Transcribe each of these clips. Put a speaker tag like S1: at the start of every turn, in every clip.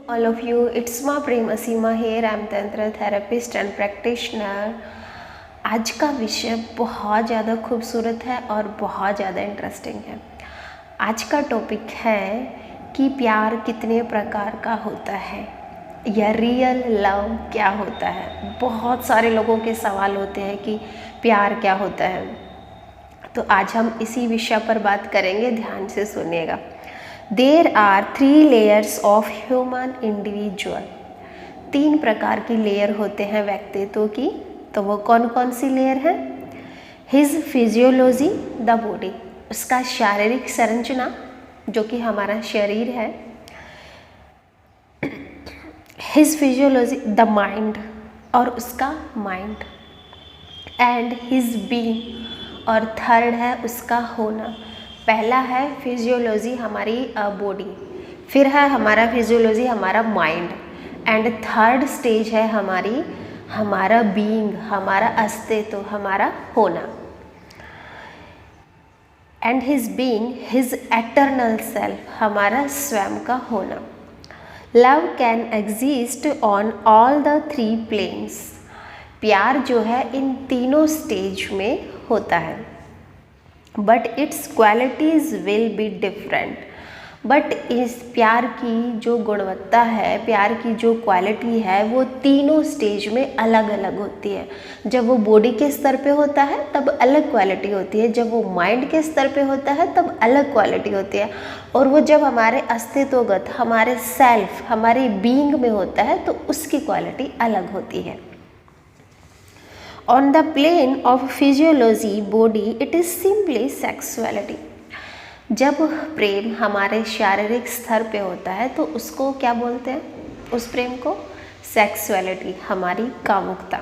S1: All of you, it's my Prem Asima here. I'm tantra therapist and practitioner. आज का विषय बहुत ज़्यादा खूबसूरत है और बहुत ज़्यादा इंटरेस्टिंग है। आज का टॉपिक है कि प्यार कितने प्रकार का होता है या रियल लव क्या होता है। बहुत सारे लोगों के सवाल होते हैं कि प्यार क्या होता है, तो आज हम इसी विषय पर बात करेंगे। ध्यान से सुनिएगा। There are 3 layers of human individual. 3 प्रकार की लेयर होते हैं व्यक्तित्व की। तो वो कौन कौन सी लेयर है? हिज फिजियोलॉजी, द बॉडी, उसका शारीरिक संरचना जो कि हमारा शरीर है। हिज फिजियोलॉजी, द माइंड, और उसका माइंड। एंड हिज बीइंग, और थर्ड है उसका होना। पहला है फिजियोलॉजी, हमारी बॉडी, फिर है हमारा फिजियोलॉजी, हमारा माइंड, एंड थर्ड स्टेज है हमारा बीइंग, हमारा अस्तित्व, हमारा होना। And his being, his eternal self, हमारा स्वयं का होना। Love can exist on all the 3 planes. प्यार जो है इन तीनों स्टेज में होता है, but its qualities will be different. But इस प्यार की जो गुणवत्ता है, प्यार की जो क्वालिटी है, वो तीनों स्टेज में अलग अलग होती है। जब वो बॉडी के स्तर पे होता है तब अलग क्वालिटी होती है, जब वो माइंड के स्तर पे होता है तब अलग क्वालिटी होती है, और वो जब हमारे अस्तित्वगत, हमारे सेल्फ, हमारे बीइंग में होता है तो उसकी क्वालिटी अलग होती है। On the plane of physiology body, it is simply sexuality. जब प्रेम हमारे शारीरिक स्तर पे होता है तो उसको क्या बोलते हैं? उस प्रेम को सेक्सुअलिटी, हमारी कामुकता।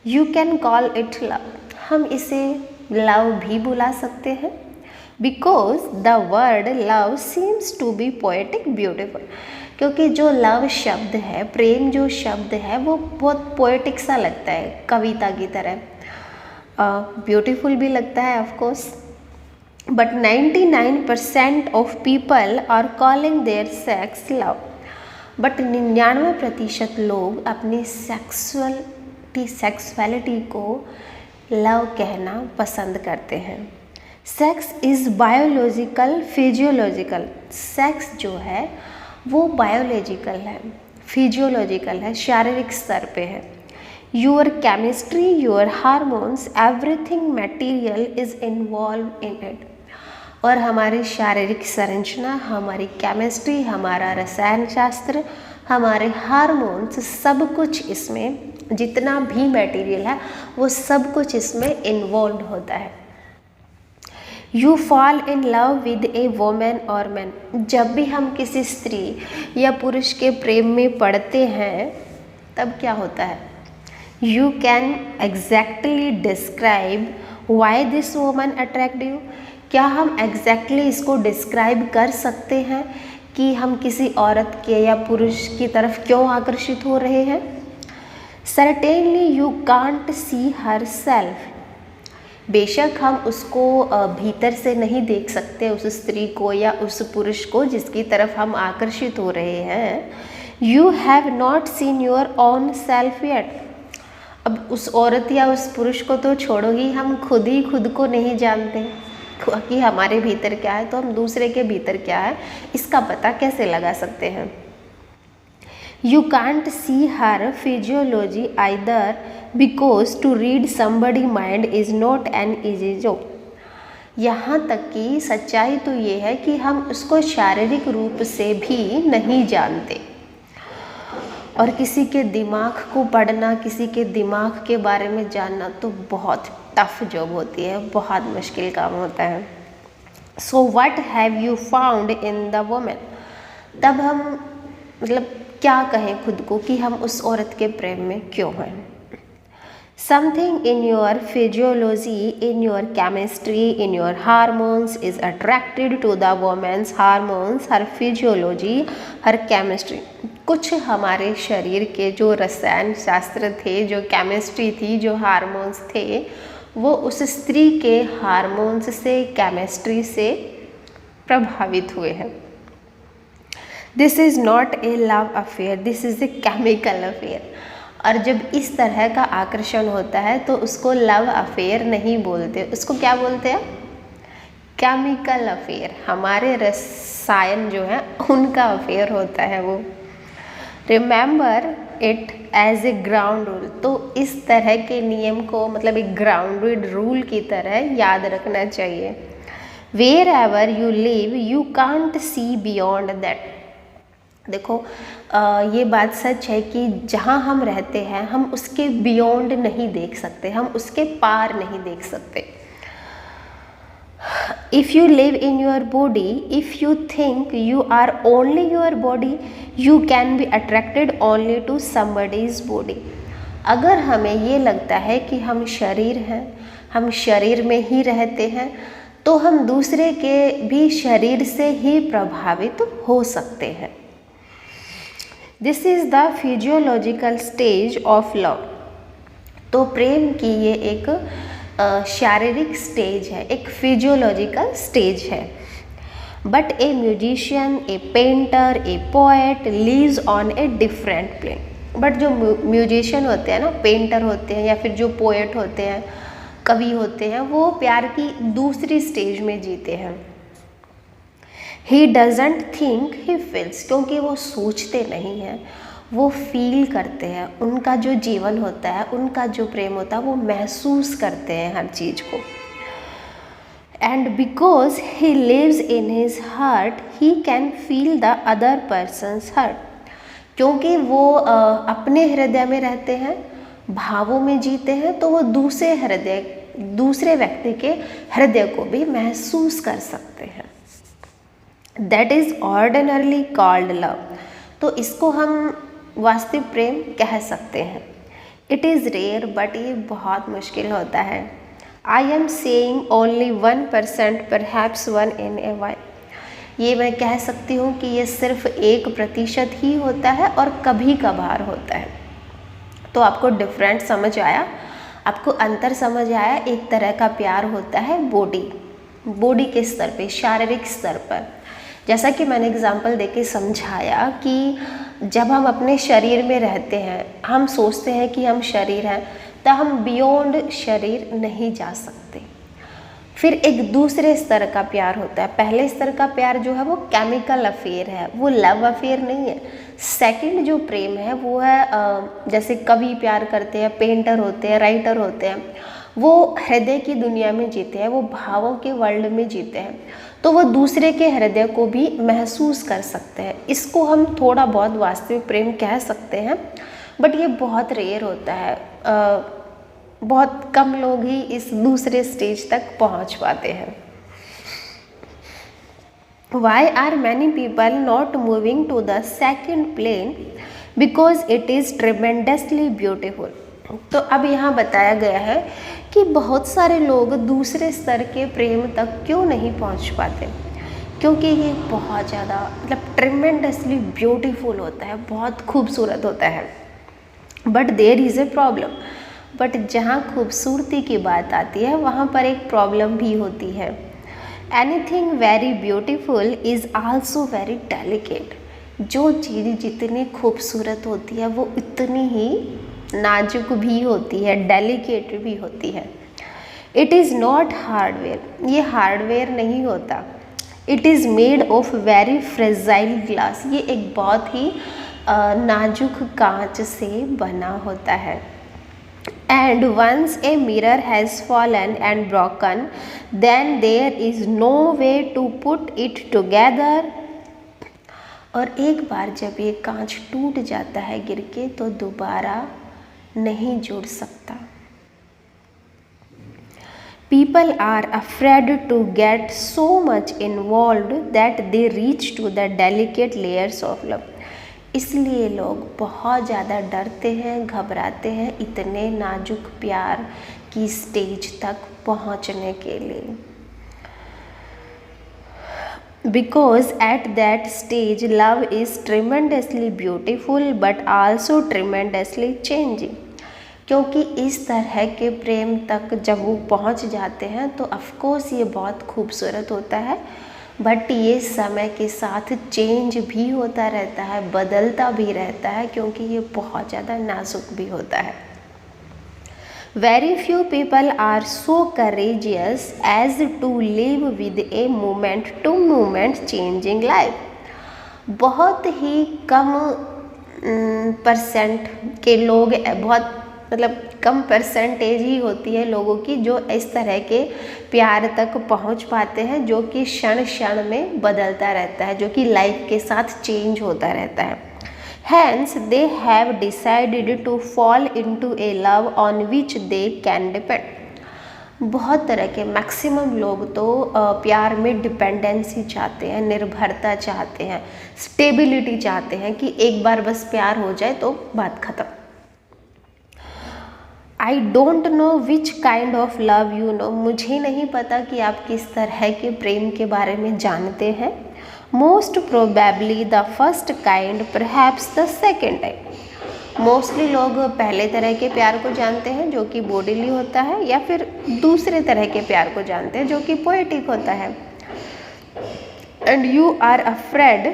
S1: You can call it love. हम इसे लव भी बुला सकते हैं, because the word love seems to be poetic beautiful. क्योंकि जो लव शब्द है, प्रेम जो शब्द है, वो बहुत पोएटिक सा लगता है, कविता की तरह। ब्यूटीफुल भी लगता है of course. But 99% of people are calling their sex love. But 99% लोग अपनी सेक्सुअलिटी को लव कहना पसंद करते हैं। Sex is biological, physiological. Sex जो है वो बायोलॉजिकल है, फिजियोलॉजिकल है, शारीरिक स्तर पे है। Your chemistry, your hormones, everything material is involve in it. और हमारी शारीरिक संरचना, हमारी केमिस्ट्री, हमारा रसायन शास्त्र, हमारे हार्मोन्स, सब कुछ इसमें, जितना भी मटेरियल है वो सब कुछ इसमें इन्वॉल्व होता है। You fall in love with A women और मैन। जब भी हम किसी स्त्री या पुरुष के प्रेम में पड़ते हैं तब क्या होता है? You can exactly describe why this woman attract you. क्या हम एग्जैक्टली इसको डिस्क्राइब कर सकते हैं कि हम किसी औरत के या पुरुष की तरफ क्यों आकर्षित हो रहे हैं? Certainly you can't C her self. बेशक हम उसको भीतर से नहीं देख सकते, उस स्त्री को या उस पुरुष को जिसकी तरफ हम आकर्षित हो रहे हैं। You have not seen your own self yet. अब उस औरत या उस पुरुष को तो छोड़ो ही, हम खुद ही खुद को नहीं जानते कि हमारे भीतर क्या है, तो हम दूसरे के भीतर क्या है इसका पता कैसे लगा सकते हैं? You can't see her physiology either, because to read somebody mind is not an easy job. यहाँ तक कि सच्चाई तो ये है कि हम उसको शारीरिक रूप से भी नहीं जानते, और किसी के दिमाग को पढ़ना, किसी के दिमाग के बारे में जानना तो बहुत टफ जॉब होती है, बहुत मुश्किल काम होता है। So what have you found in the woman? तब हम मतलब क्या कहें खुद को कि हम उस औरत के प्रेम में क्यों हैं? Something in your physiology, in your chemistry, in your hormones is attracted to the woman's hormones, her physiology, her chemistry. कुछ हमारे शरीर के जो रसायन शास्त्र थे, जो केमिस्ट्री थी, जो हार्मोन्स थे, वो उस स्त्री के हार्मोन्स से, केमिस्ट्री से प्रभावित हुए हैं। This is not a love affair, this is a chemical affair. और जब इस तरह का आकर्षण होता है तो उसको लव अफेयर नहीं बोलते, उसको क्या बोलते हैं? Chemical affair. हमारे रसायन जो है उनका अफेयर होता है वो। Remember it as a ground rule, तो इस तरह के नियम को मतलब एक ग्राउंडेड रूल की तरह याद रखना चाहिए। Wherever you live you can't see beyond that. देखो ये बात सच है कि जहाँ हम रहते हैं हम उसके बियॉन्ड नहीं देख सकते, हम उसके पार नहीं देख सकते। If you live in your body, if you think you are only your body, you can be attracted only to somebody's body. अगर हमें ये लगता है कि हम शरीर हैं, हम शरीर में ही रहते हैं, तो हम दूसरे के भी शरीर से ही प्रभावित हो सकते हैं। This is the physiological stage of love. तो प्रेम की ये एक शारीरिक स्टेज है, एक फिजियोलॉजिकल स्टेज है। But a musician, a painter, a poet lives on a different plane. But जो म्यूजिशियन होते हैं ना, पेंटर होते हैं या फिर जो पोएट होते हैं, कवि होते हैं, वो प्यार की दूसरी स्टेज में जीते हैं। He doesn't think he feels, क्योंकि वो सोचते नहीं हैं, वो फील करते हैं। उनका जो जीवन होता है, उनका जो प्रेम होता है, वो महसूस करते हैं हर चीज़ को। And because he lives in his heart he can feel the other person's hurt. क्योंकि वो अपने हृदय में रहते हैं, भावों में जीते हैं, तो वो दूसरे व्यक्ति के हृदय को भी महसूस कर सकते हैं। That is ordinarily called love. तो इसको हम वास्तविक प्रेम कह सकते हैं। इट इज़ रेयर, बट ये बहुत मुश्किल होता है। I am saying only 1%, perhaps 1 in a while। ये मैं कह सकती हूँ कि ये सिर्फ 1% ही होता है और कभी कभार होता है। तो आपको डिफरेंट समझ आया, आपको अंतर समझ आया। एक तरह का प्यार होता है बॉडी के स्तर पे, शारीरिक स्तर पर। जैसा कि मैंने एग्जाम्पल देके समझाया कि जब हम अपने शरीर में रहते हैं, हम सोचते हैं कि हम शरीर हैं, तो हम बियॉन्ड शरीर नहीं जा सकते। फिर एक दूसरे स्तर का प्यार होता है। पहले स्तर का प्यार जो है वो केमिकल अफेयर है, वो लव अफेयर नहीं है। सेकंड जो प्रेम है वो है जैसे कवि प्यार करते हैं, पेंटर होते हैं, राइटर होते हैं, वो हृदय की दुनिया में जीते हैं, वो भावों के वर्ल्ड में जीते हैं, तो वो दूसरे के हृदय को भी महसूस कर सकते हैं। इसको हम थोड़ा बहुत वास्तविक प्रेम कह सकते हैं, बट ये बहुत रेयर होता है। बहुत कम लोग ही इस दूसरे स्टेज तक पहुंच पाते हैं। Why are many people not moving to the second plane? Because it is tremendously beautiful. तो अब यहाँ बताया गया है कि बहुत सारे लोग दूसरे स्तर के प्रेम तक क्यों नहीं पहुँच पाते, क्योंकि ये बहुत ज़्यादा मतलब ट्रेमेंडसली ब्यूटीफुल होता है, बहुत खूबसूरत होता है। But there is a problem. But जहाँ खूबसूरती की बात आती है वहाँ पर एक प्रॉब्लम भी होती है। Anything very beautiful is also very delicate. जो चीज़ जितनी खूबसूरत होती है वो इतनी ही नाजुक भी होती है, डेलिकेट भी होती है। इट इज़ नॉट हार्डवेयर, ये हार्डवेयर नहीं होता। It is made of very fragile glass, ये एक बहुत ही नाजुक कांच से बना होता है। And once a mirror has fallen and broken, then there is no way to put it together. और एक बार जब ये कांच टूट जाता है गिर के, तो दोबारा नहीं जुड़ सकता। People are afraid to get so much involved that they reach to the delicate layers of love. इसलिए लोग बहुत ज़्यादा डरते हैं, घबराते हैं इतने नाजुक प्यार की स्टेज तक पहुंचने के लिए। Because at that stage love is tremendously beautiful but also tremendously changing. क्योंकि इस तरह के प्रेम तक जब वो पहुंच जाते हैं तो ऑफकोर्स ये बहुत खूबसूरत होता है, बट ये समय के साथ चेंज भी होता रहता है, बदलता भी रहता है, क्योंकि ये बहुत ज़्यादा नाजुक भी होता है। Very few people are so courageous as to live with a moment to moment changing life. बहुत ही कम परसेंट के लोग, बहुत मतलब कम परसेंटेज ही होती है लोगों की जो इस तरह के प्यार तक पहुंच पाते हैं, जो कि क्षण क्षण में बदलता रहता है, जो कि लाइफ के साथ चेंज होता रहता है। Hence they have decided to fall into a love on which they can depend। बहुत तरह के मैक्सिमम लोग तो प्यार में डिपेंडेंसी चाहते हैं, निर्भरता चाहते हैं, स्टेबिलिटी चाहते हैं कि एक बार बस प्यार हो जाए तो बात खत्म। I don't know which kind of love you know. मुझे नहीं पता कि आप किस तरह के प्रेम के बारे में जानते हैं। Most probably the first kind, perhaps the second type. Mostly लोग पहले तरह के प्यार को जानते हैं जो कि बॉडीली होता है, या फिर दूसरे तरह के प्यार को जानते हैं जो कि पोएटिक होता है। And you are afraid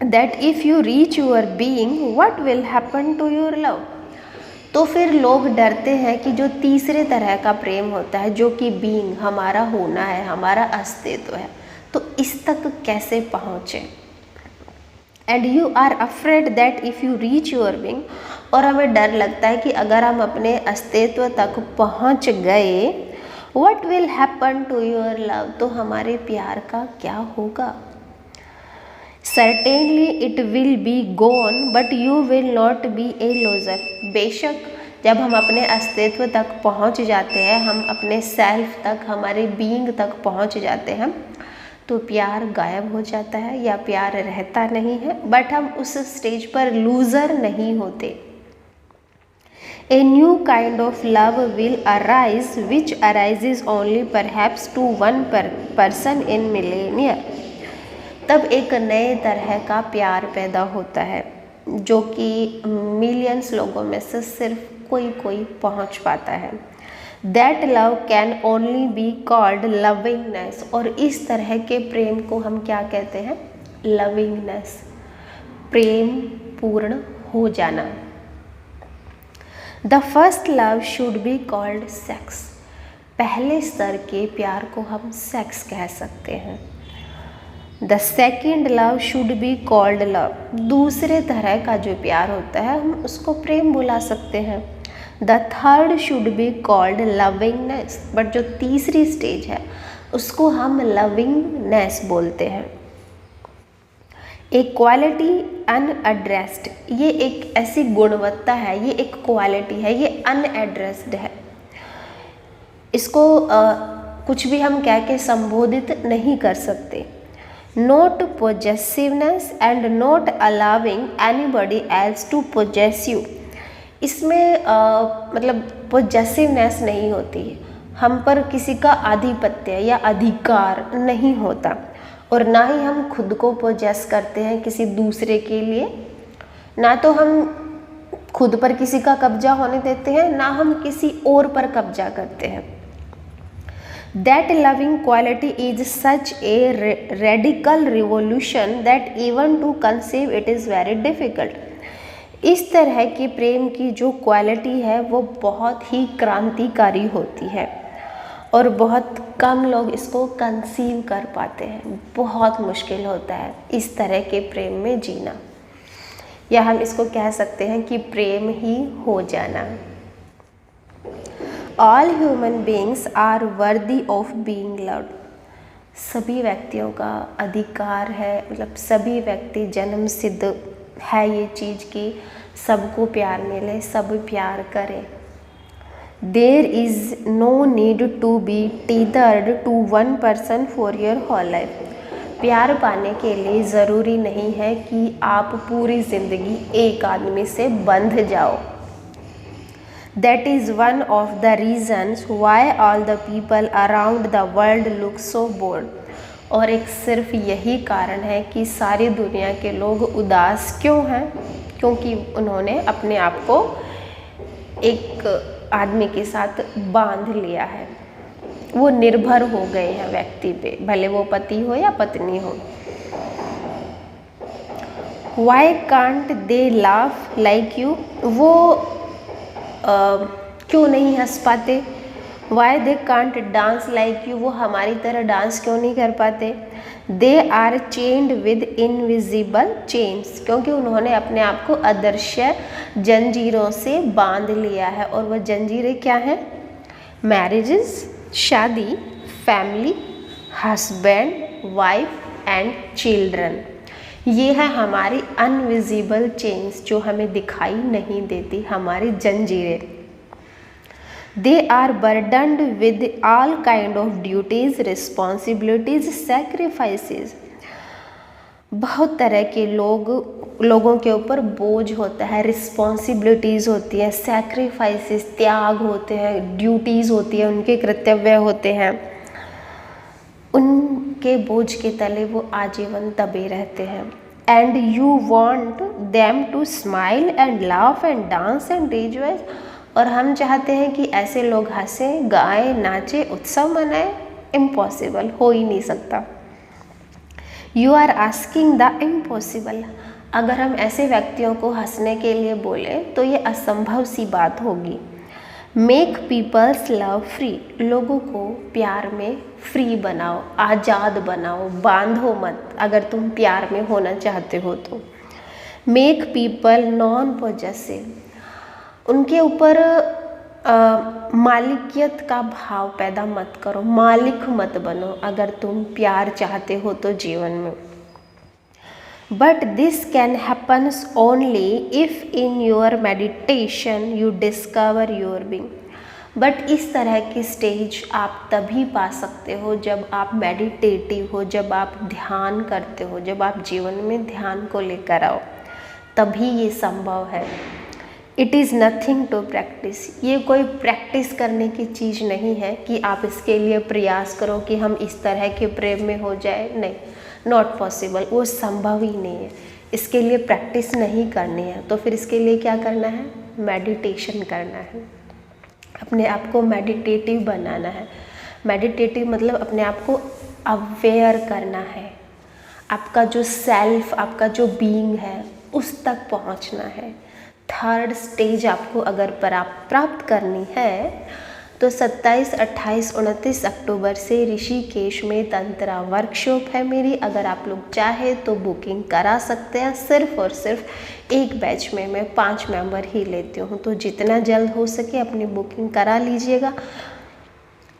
S1: that if you reach your being what will happen to your love. तो फिर लोग डरते हैं कि जो तीसरे तरह का प्रेम होता है, जो कि बीइंग, हमारा होना है, हमारा अस्तित्व है, तो इस तक कैसे पहुँचे। And you are afraid that if you reach your being, और हमें डर लगता है कि अगर हम अपने अस्तित्व तक पहुंच गए, what will happen to your love, तो हमारे प्यार का क्या होगा। Certainly it will be gone but you will not be a loser. बेशक जब हम अपने अस्तित्व तक पहुंच जाते हैं, हम अपने सेल्फ तक, हमारे बीइंग तक पहुंच जाते हैं, तो प्यार गायब हो जाता है या प्यार रहता नहीं है, बट हम उस स्टेज पर लूज़र नहीं होते। A new kind of love will arise which arises only perhaps to one person in millennia. तब एक नए तरह का प्यार पैदा होता है जो कि मिलियंस लोगों में से सिर्फ कोई कोई पहुंच पाता है। That love can only be called lovingness. और इस तरह के प्रेम को हम क्या कहते हैं, लविंगनेस, प्रेम पूर्ण हो जाना। The first love should be called sex. पहले स्तर के प्यार को हम सेक्स कह सकते हैं। The second love should be called love. दूसरे तरह का जो प्यार होता है हम उसको प्रेम बुला सकते हैं। The third should be called lovingness. But जो तीसरी स्टेज है उसको हम लविंगनेस बोलते हैं। एक क्वालिटी अनएड्रेस्ड, ये एक ऐसी गुणवत्ता है, ये एक क्वालिटी है, ये अनएड्रेस्ड है। इसको कुछ भी हम कह के संबोधित नहीं कर सकते। Not possessiveness and not allowing anybody else to possess you. इसमें मतलब पोजेसिवनेस नहीं होती है, हम पर किसी का आधिपत्य या अधिकार नहीं होता, और ना ही हम खुद को पोजेस करते हैं किसी दूसरे के लिए, ना तो हम खुद पर किसी का कब्जा होने देते हैं, ना हम किसी और पर कब्जा करते हैं। That loving quality is such a radical revolution that even to conceive it is very difficult. इस तरह की प्रेम की जो क्वालिटी है वो बहुत ही क्रांतिकारी होती है और बहुत कम लोग इसको कंसीव कर पाते हैं। बहुत मुश्किल होता है इस तरह के प्रेम में जीना, या हम इसको कह सकते हैं कि प्रेम ही हो जाना। All human beings are worthy of being loved. सभी व्यक्तियों का अधिकार है, मतलब सभी व्यक्ति जन्म सिद्ध है ये चीज़ कि सबको प्यार मिले, सब प्यार करें। There is no need to be tethered to one person for your whole life. प्यार पाने के लिए ज़रूरी नहीं है कि आप पूरी ज़िंदगी एक आदमी से बंध जाओ। That is one of the reasons why all the people around the world look so board. और एक सिर्फ यही कारण है कि सारी दुनिया के लोग उदास क्यों हैं, क्योंकि उन्होंने अपने आप को एक आदमी के साथ बांध लिया है। वो निर्भर हो गए हैं व्यक्ति पे, भले वो पति हो या पत्नी हो। Why can't they laugh like you? वो क्यों नहीं हंस पाते? Why they can't dance like you? वो हमारी तरह डांस क्यों नहीं कर पाते? They are chained with invisible chains, क्योंकि उन्होंने अपने आप को अदृश्य जंजीरों से बांध लिया है। और वह जंजीरें क्या हैं? मैरिजेस, शादी, family, husband, wife and children. ये है हमारी अनविजिबल चेन्स, जो हमें दिखाई नहीं देती, हमारी जंजीरें। They are burdened with all kind of duties, responsibilities, sacrifices. बहुत तरह के लोगों के ऊपर बोझ होता है, रिस्पॉन्सिबिलिटीज़ होती है, सेक्रीफाइसेस त्याग होते हैं, ड्यूटीज़ होती है, उनके कर्तव्य होते हैं। उनके बोझ के तले वो आजीवन दबे रहते हैं। And you want them to smile and laugh and dance and rejoice. और हम चाहते हैं कि ऐसे लोग हंसें, गाएं, नाचें, उत्सव मनाएं। इम्पॉसिबल, हो ही नहीं सकता। You are asking the impossible. अगर हम ऐसे व्यक्तियों को हंसने के लिए बोलें तो ये असंभव सी बात होगी। Make people's love free. लोगों को प्यार में फ्री बनाओ, आज़ाद बनाओ, बांधो मत अगर तुम प्यार में होना चाहते हो तो। Make people non possessive. उनके ऊपर मालिकियत का भाव पैदा मत करो, मालिक मत बनो अगर तुम प्यार चाहते हो तो जीवन में। But this can happens only if in your meditation you discover your being. But इस तरह की स्टेज आप तभी पा सकते हो जब आप मेडिटेटिव हो, जब आप ध्यान करते हो, जब आप जीवन में ध्यान को लेकर आओ, तभी ये संभव है। It is nothing to practice. ये कोई प्रैक्टिस करने की चीज़ नहीं है कि आप इसके लिए प्रयास करो कि हम इस तरह के प्रेम में हो जाए। नहीं, नॉट पॉसिबल, वो संभव ही नहीं है। इसके लिए प्रैक्टिस नहीं करनी है। तो फिर इसके लिए क्या करना है? मेडिटेशन करना है, अपने आप को मेडिटेटिव बनाना है। मेडिटेटिव मतलब अपने आप को अवेयर करना है, आपका जो सेल्फ, आपका जो बीइंग है उस तक पहुंचना है। थर्ड स्टेज आपको अगर प्राप्त करनी है तो 27, 28, 29 अक्टूबर से ऋषिकेश में तंत्रा वर्कशॉप है मेरी। अगर आप लोग चाहे तो बुकिंग करा सकते हैं। सिर्फ और सिर्फ एक बैच में मैं 5 मेंबर ही लेती हूँ, तो जितना जल्द हो सके अपनी बुकिंग करा लीजिएगा।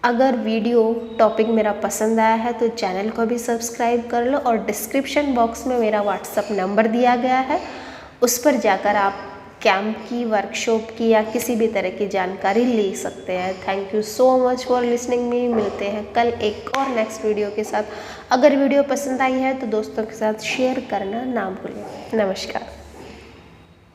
S1: अगर वीडियो टॉपिक मेरा पसंद आया है तो चैनल को भी सब्सक्राइब कर लो, और डिस्क्रिप्शन बॉक्स में मेरा व्हाट्सअप नंबर दिया गया है, उस पर जाकर आप कैंप की, वर्कशॉप की या किसी भी तरह की जानकारी ले सकते हैं। Thank you so much for listening me. मिलते हैं कल एक और नेक्स्ट वीडियो के साथ। अगर वीडियो पसंद आई है तो दोस्तों के साथ शेयर करना ना भूलें। नमस्कार।